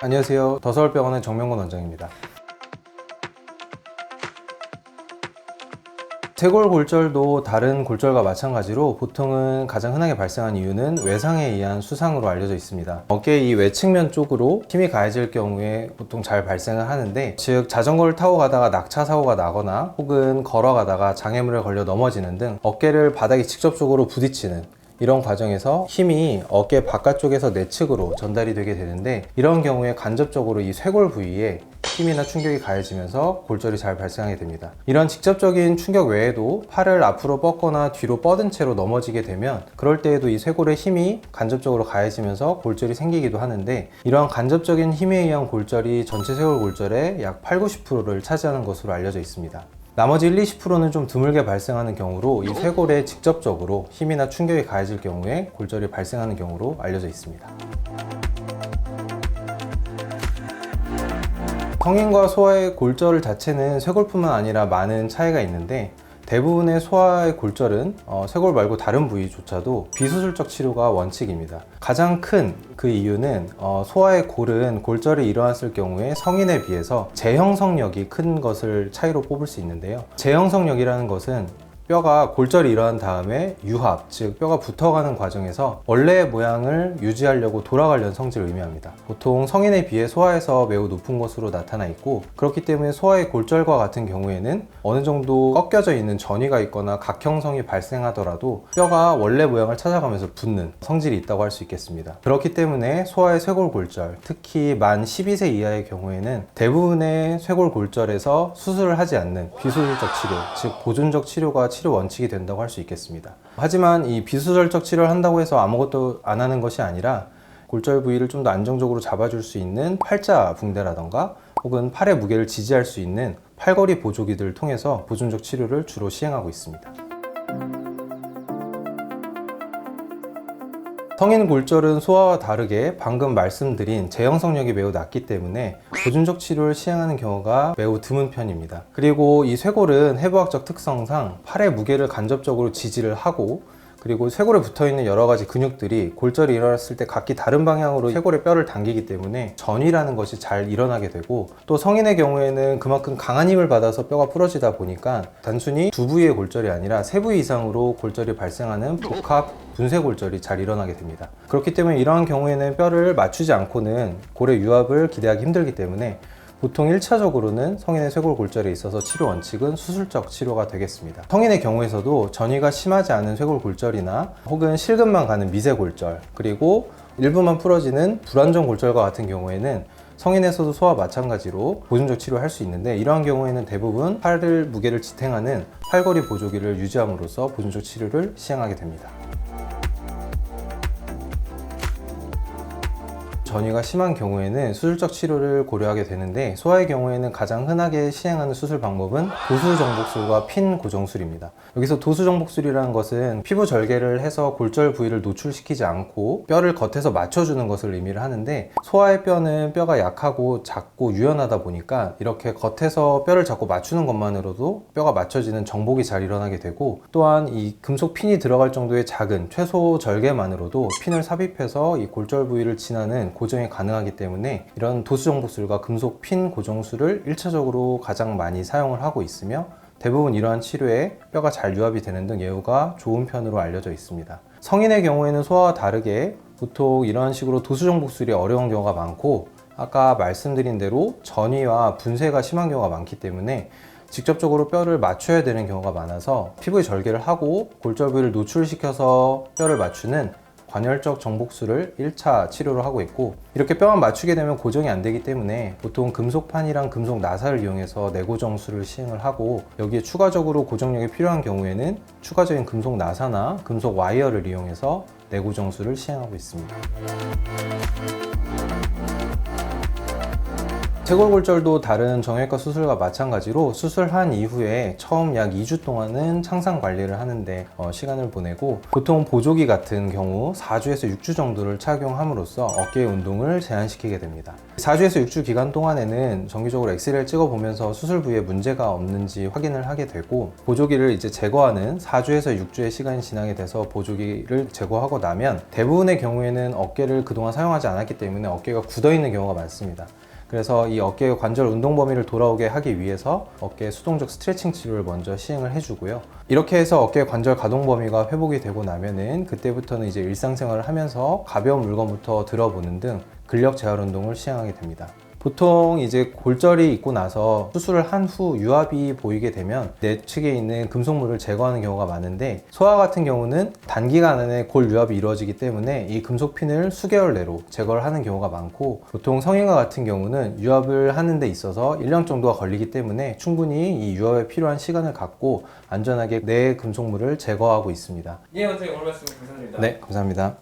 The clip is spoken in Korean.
안녕하세요. 더서울병원의 정명곤 원장입니다. 쇄골골절도 다른 골절과 마찬가지로 보통은 가장 흔하게 발생하는 이유는 외상에 의한 수상으로 알려져 있습니다. 어깨 이 외측면 쪽으로 힘이 가해질 경우에 보통 잘 발생을 하는데, 즉 자전거를 타고 가다가 낙차 사고가 나거나 혹은 걸어가다가 장애물에 걸려 넘어지는 등 어깨를 바닥에 직접적으로 부딪히는 이런 과정에서 힘이 어깨 바깥쪽에서 내측으로 전달이 되게 되는데, 이런 경우에 간접적으로 이 쇄골 부위에 힘이나 충격이 가해지면서 골절이 잘 발생하게 됩니다. 이런 직접적인 충격 외에도 팔을 앞으로 뻗거나 뒤로 뻗은 채로 넘어지게 되면, 그럴 때에도 이 쇄골에 힘이 간접적으로 가해지면서 골절이 생기기도 하는데, 이러한 간접적인 힘에 의한 골절이 전체 쇄골 골절의 약 80~90%를 차지하는 것으로 알려져 있습니다. 나머지 1~20%는 좀 드물게 발생하는 경우로 이 쇄골에 직접적으로 힘이나 충격이 가해질 경우에 골절이 발생하는 경우로 알려져 있습니다. 성인과 소아의 골절 자체는 쇄골뿐만 아니라 많은 차이가 있는데, 대부분의 소아의 골절은 쇄골 말고 다른 부위조차도 비수술적 치료가 원칙입니다. 가장 큰 그 이유는 소아의 골은 골절이 일어났을 경우에 성인에 비해서 재형성력이 큰 것을 차이로 뽑을 수 있는데요. 재형성력이라는 것은 뼈가 골절이 일어난 다음에 유합, 즉 뼈가 붙어가는 과정에서 원래의 모양을 유지하려고 돌아가려는 성질을 의미합니다. 보통 성인에 비해 소아에서 매우 높은 것으로 나타나 있고, 그렇기 때문에 소아의 골절과 같은 경우에는 어느 정도 꺾여져 있는 전이가 있거나 각형성이 발생하더라도 뼈가 원래 모양을 찾아가면서 붙는 성질이 있다고 할 수 있겠습니다. 그렇기 때문에 소아의 쇄골 골절, 특히 만 12세 이하의 경우에는 대부분의 쇄골 골절에서 수술을 하지 않는 비수술적 치료, 즉 보존적 치료가 치료 원칙이 된다고 할 수 있겠습니다. 하지만 이 비수술적 치료를 한다고 해서 아무것도 안 하는 것이 아니라, 골절 부위를 좀 더 안정적으로 잡아줄 수 있는 팔자 붕대라던가 혹은 팔의 무게를 지지할 수 있는 팔걸이 보조기들을 통해서 보존적 치료를 주로 시행하고 있습니다. 성인 골절은 소아와 다르게 방금 말씀드린 재형성력이 매우 낮기 때문에 보존적 치료를 시행하는 경우가 매우 드문 편입니다. 그리고 이 쇄골은 해부학적 특성상 팔의 무게를 간접적으로 지지를 하고, 그리고 쇄골에 붙어있는 여러 가지 근육들이 골절이 일어났을 때 각기 다른 방향으로 쇄골의 뼈를 당기기 때문에 전이라는 것이 잘 일어나게 되고, 또 성인의 경우에는 그만큼 강한 힘을 받아서 뼈가 부러지다 보니까 단순히 두 부위의 골절이 아니라 세 부위 이상으로 골절이 발생하는 복합 분쇄골절이 잘 일어나게 됩니다. 그렇기 때문에 이러한 경우에는 뼈를 맞추지 않고는 골의 유합을 기대하기 힘들기 때문에 보통 1차적으로는 성인의 쇄골 골절에 있어서 치료 원칙은 수술적 치료가 되겠습니다. 성인의 경우에서도 전이가 심하지 않은 쇄골 골절이나 혹은 실근만 가는 미세 골절, 그리고 일부만 풀어지는 불안정 골절과 같은 경우에는 성인에서도 소아와 마찬가지로 보존적 치료를 할 수 있는데, 이러한 경우에는 대부분 팔을 무게를 지탱하는 팔걸이 보조기를 유지함으로써 보존적 치료를 시행하게 됩니다. 전이가 심한 경우에는 수술적 치료를 고려하게 되는데, 소아의 경우에는 가장 흔하게 시행하는 수술 방법은 도수정복술과 핀 고정술입니다. 여기서 도수정복술이라는 것은 피부 절개를 해서 골절 부위를 노출시키지 않고 뼈를 겉에서 맞춰주는 것을 의미를 하는데, 소아의 뼈는 뼈가 약하고 작고 유연하다 보니까 이렇게 겉에서 뼈를 잡고 맞추는 것만으로도 뼈가 맞춰지는 정복이 잘 일어나게 되고, 또한 이 금속 핀이 들어갈 정도의 작은 최소 절개만으로도 핀을 삽입해서 이 골절 부위를 지나는 고정이 가능하기 때문에 이런 도수정복술과 금속 핀 고정술을 1차적으로 가장 많이 사용을 하고 있으며, 대부분 이러한 치료에 뼈가 잘 유합이 되는 등 예후가 좋은 편으로 알려져 있습니다. 성인의 경우에는 소아와 다르게 보통 이런 식으로 도수정복술이 어려운 경우가 많고, 아까 말씀드린 대로 전이와 분쇄가 심한 경우가 많기 때문에 직접적으로 뼈를 맞춰야 되는 경우가 많아서 피부의 절개를 하고 골절 부위를 노출시켜서 뼈를 맞추는 관열적 정복술을 1차 치료로 하고 있고, 이렇게 뼈만 맞추게 되면 고정이 안 되기 때문에 보통 금속판이랑 금속 나사를 이용해서 내고정술을 시행을 하고, 여기에 추가적으로 고정력이 필요한 경우에는 추가적인 금속 나사나 금속 와이어를 이용해서 내고정술을 시행하고 있습니다. 쇄골골절도 다른 정형외과 수술과 마찬가지로 수술한 이후에 처음 약 2주 동안은 창상 관리를 하는데 시간을 보내고, 보통 보조기 같은 경우 4주에서 6주 정도를 착용함으로써 어깨의 운동을 제한시키게 됩니다. 4주에서 6주 기간 동안에는 정기적으로 엑스레이를 찍어보면서 수술 부위에 문제가 없는지 확인을 하게 되고, 보조기를 이제 제거하는 4주에서 6주의 시간이 지나게 돼서 보조기를 제거하고 나면 대부분의 경우에는 어깨를 그동안 사용하지 않았기 때문에 어깨가 굳어 있는 경우가 많습니다. 그래서 이 어깨의 관절 운동 범위를 돌아오게 하기 위해서 어깨 수동적 스트레칭 치료를 먼저 시행을 해주고요. 이렇게 해서 어깨 관절 가동 범위가 회복이 되고 나면은 그때부터는 이제 일상생활을 하면서 가벼운 물건부터 들어보는 등 근력 재활 운동을 시행하게 됩니다. 보통 이제 골절이 있고 나서 수술을 한 후 유압이 보이게 되면 내측에 있는 금속물을 제거하는 경우가 많은데, 소아 같은 경우는 단기간 안에 골 유압이 이루어지기 때문에 이 금속핀을 수개월 내로 제거를 하는 경우가 많고, 보통 성인과 같은 경우는 유압을 하는 데 있어서 1년 정도가 걸리기 때문에 충분히 이 유압에 필요한 시간을 갖고 안전하게 내 금속물을 제거하고 있습니다. 예, 원장님 오늘 말씀 감사드립니다. 네, 감사합니다.